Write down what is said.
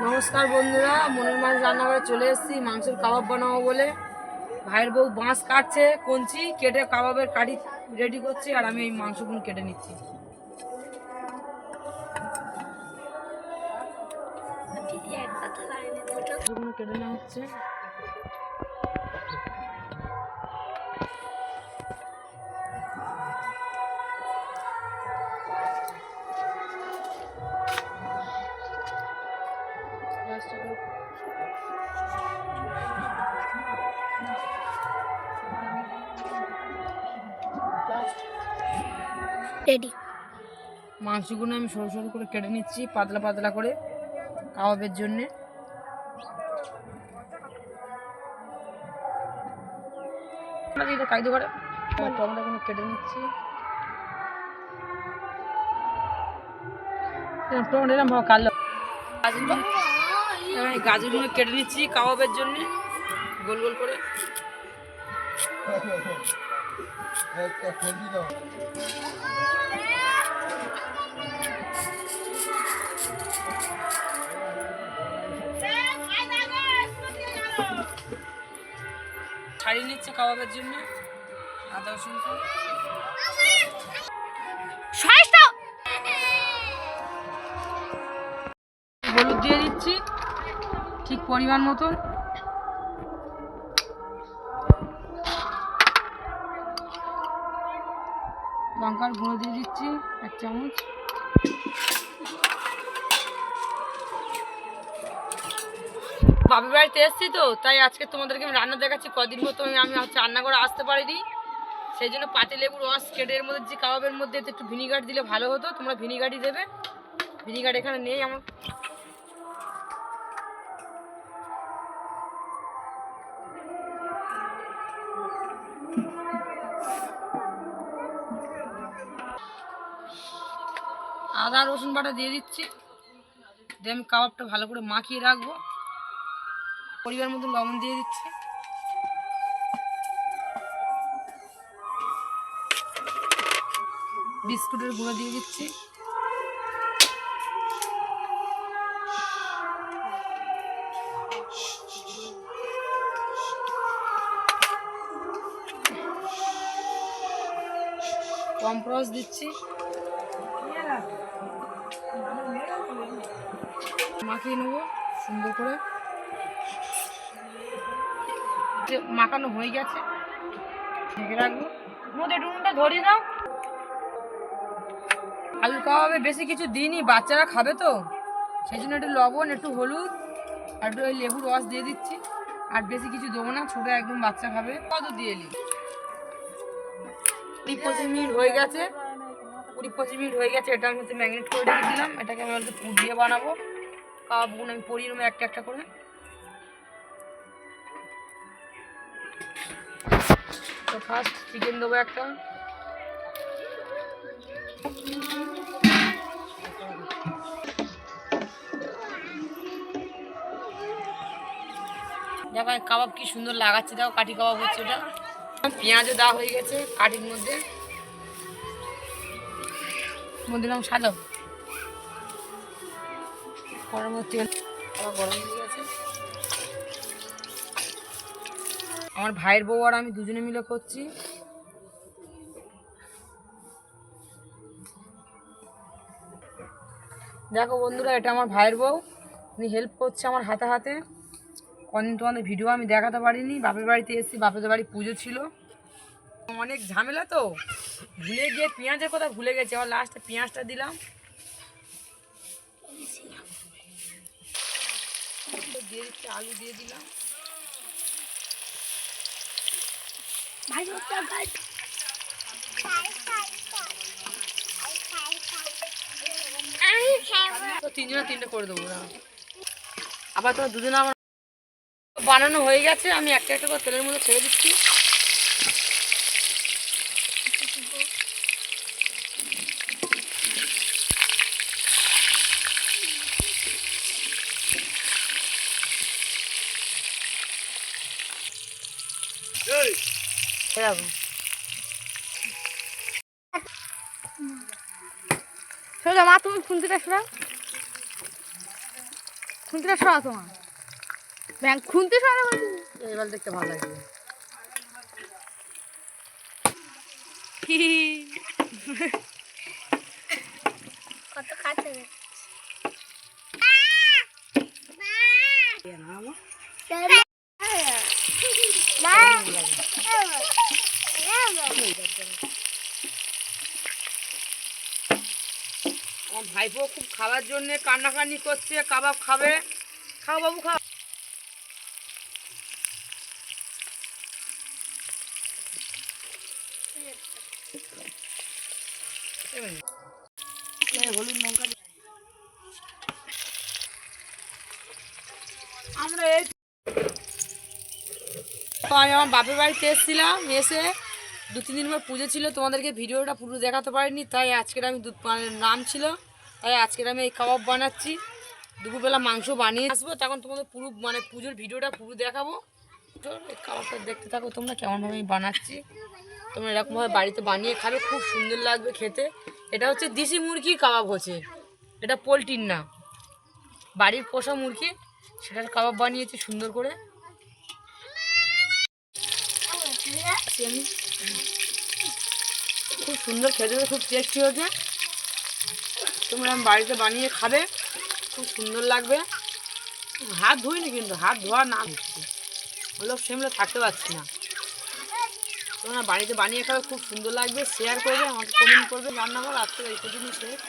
নমস্কার বন্ধুরা, মনের মাছ রান্নাঘরে চলে এসেছি মাংসের কাবাব বানাবো বলে। ভাইয়ের বউ বাঁশ কাটছে, কঞ্চি কেটে কাবাবের কাঠি রেডি করছে, আর আমি এই মাংসগুলো কেটে নিচ্ছি। কেটে নেওয়া হচ্ছে। রেডি। মাংসগুলো আমি সরু সরু করে কেটে নিচ্ছি, পাতলা পাতলা করে কাবাবের জন্যে। কায়দা করে টমেটোগুলো কেটে নিচ্ছি। টমেটো এরকম ভাবে কাটলো। গাজরগুলো কেটে নিচ্ছি কাবাবের জন্য গোল গোল করে। ছাড়িয়ে নিচ্ছে কাবাবের জন্য আদা রসুন। হলুদ দিয়ে দিচ্ছি ঠিক পরিমাণ মতন। লঙ্কার গুঁড়ো দিয়ে দিচ্ছি 1 চামচ। বাপের বাড়িতে এসেছি তো, তাই আজকে তোমাদেরকে আমি রান্না দেখাচ্ছি। কদিন মতো আমি রান্না করে আসতে পারিনি, সেই জন্য পাতি লেবুর রস কেটে এর মধ্যে যে কাবাবের মধ্যে একটু ভিনিগার দিলে ভালো হতো। তোমরা ভিনিগারই দেবে, ভিনিগার এখানে নেই আমার। আদা রসুন বাটা দিয়ে দিচ্ছি, দিয়ে আমি কাবাবটা ভালো করে মাখিয়ে রাখবো। পরিমাণ মতো লবণ দিয়ে দিচ্ছি। বিস্কুটের গুঁড়ো দিয়ে দিচ্ছি। কম্প্রস দিচ্ছি। মাখিয়ে নেবো সুন্দর করে। মাখানো হয়ে গেছে, ঢেকে রাখবো। মধ্যে ডুনটা ধরিয়ে দাও। আলু কাবাবে বেশি কিছু দিইনি, বাচ্চারা খাবে তো, সেই জন্য একটু লবণ, একটু হলুদ আর একটু ওই লেবুর রস দিয়ে দিচ্ছি। আর বেশি কিছু দেবো না, ছোটো একদম বাচ্চা খাবে। কত দিয়ে এলি? 20-25 মিনিট হয়ে গেছে। 20-25 মিনিট হয়ে গেছে। এটা আমি ম্যাগনেট করে রেখে দিলাম। এটাকে আমি একটু পুর দিয়ে বানাবো। কাবাবগুলো আমি পরিয়ে নেবো একটা একটা করে। তো ফার্স্ট চিকেন দেবো একটা। দেখো কাবাব কি সুন্দর লাগাচ্ছে, দেখো কাঠি কাবাব হচ্ছে। ওটা পেঁয়াজও দেওয়া হয়ে গেছে কাঠির মধ্যে। দিলাম সাদা গরম হচ্ছে, গরম হয়ে গেছে। আমার ভাইয়ের বউ আর আমি দুজনে মিলে করছি। দেখো বন্ধুরা, এটা আমার ভাইয়ের বউ, উনি হেল্প করছে আমার হাতে হাতে। কদিন তোমাদের ভিডিও আমি দেখাতে পারিনি, বাপের বাড়িতে এসেছি, বাপের বাড়ি পুজো ছিল, অনেক ঝামেলা তো ভুলে গিয়ে পেঁয়াজের কথা ভুলে গেছি। আবার লাস্টে পেঁয়াজটা দিলাম, দিয়ে দিচ্ছি, আলু দিয়ে দিলাম। তো 3 জনে 3টে করে দেবো না, আবার তোমার দুজনে আমার বানানো হয়ে গেছে। আমি একটা একটা করে তেলের মধ্যে ছেড়ে দিচ্ছি। সোজা মা, তুমি খুনতে আসবে। খুন্তিটা সরা তোমার ব্যাংক খুন্তি সরা এবার দেখতে ভালো লাগবে। কত কাছে আমার ভাইপো খুব খাওয়ার জন্য কান্নাকান্নি করছে, কাবাব খাবে। খাও বাবু খাও। হলুদ লঙ্কা আমরা এই তো আমি আমার বাপের বাড়িতে এসেছিলাম, এসে 2-3 দিন পর পুজো ছিল, তোমাদেরকে ভিডিওটা পুরো দেখাতে পারিনি, তাই আজকের আমি নাম ছিল, তাই আজকের আমি এই কাবাব বানাচ্ছি। দুপুরবেলা মাংস বানিয়ে আসবো, তখন তোমাদের পুরো পুজোর ভিডিওটা পুরো দেখাবো। তো এই কাবাবটা দেখতে থাকো তোমরা কেমনভাবে আমি বানাচ্ছি। তোমরা এরকমভাবে বাড়িতে বানিয়ে খাবে, খুব সুন্দর লাগবে খেতে। এটা হচ্ছে দেশি মুরগি কাবাব হচ্ছে, এটা পোলট্রির না, বাড়ির পোষা মুরগি, সেটার কাবাব বানিয়েছি সুন্দর করে। খুব সুন্দর খেতে, খুব টেস্টি হয়েছে। তোমরা বাড়িতে বানিয়ে খাবে, খুব সুন্দর লাগবে। হাত ধুইনি কিন্তু, হাত ধোয়া না হচ্ছে, লোক সেমলে থাকতে পারছি না। তোমরা বাড়িতে বানিয়ে খাবে, খুব সুন্দর লাগবে। শেয়ার করবে, আমাকে কমেন্ট করবে। রান্নাঘর আজকে এই পর্যন্ত শেষ।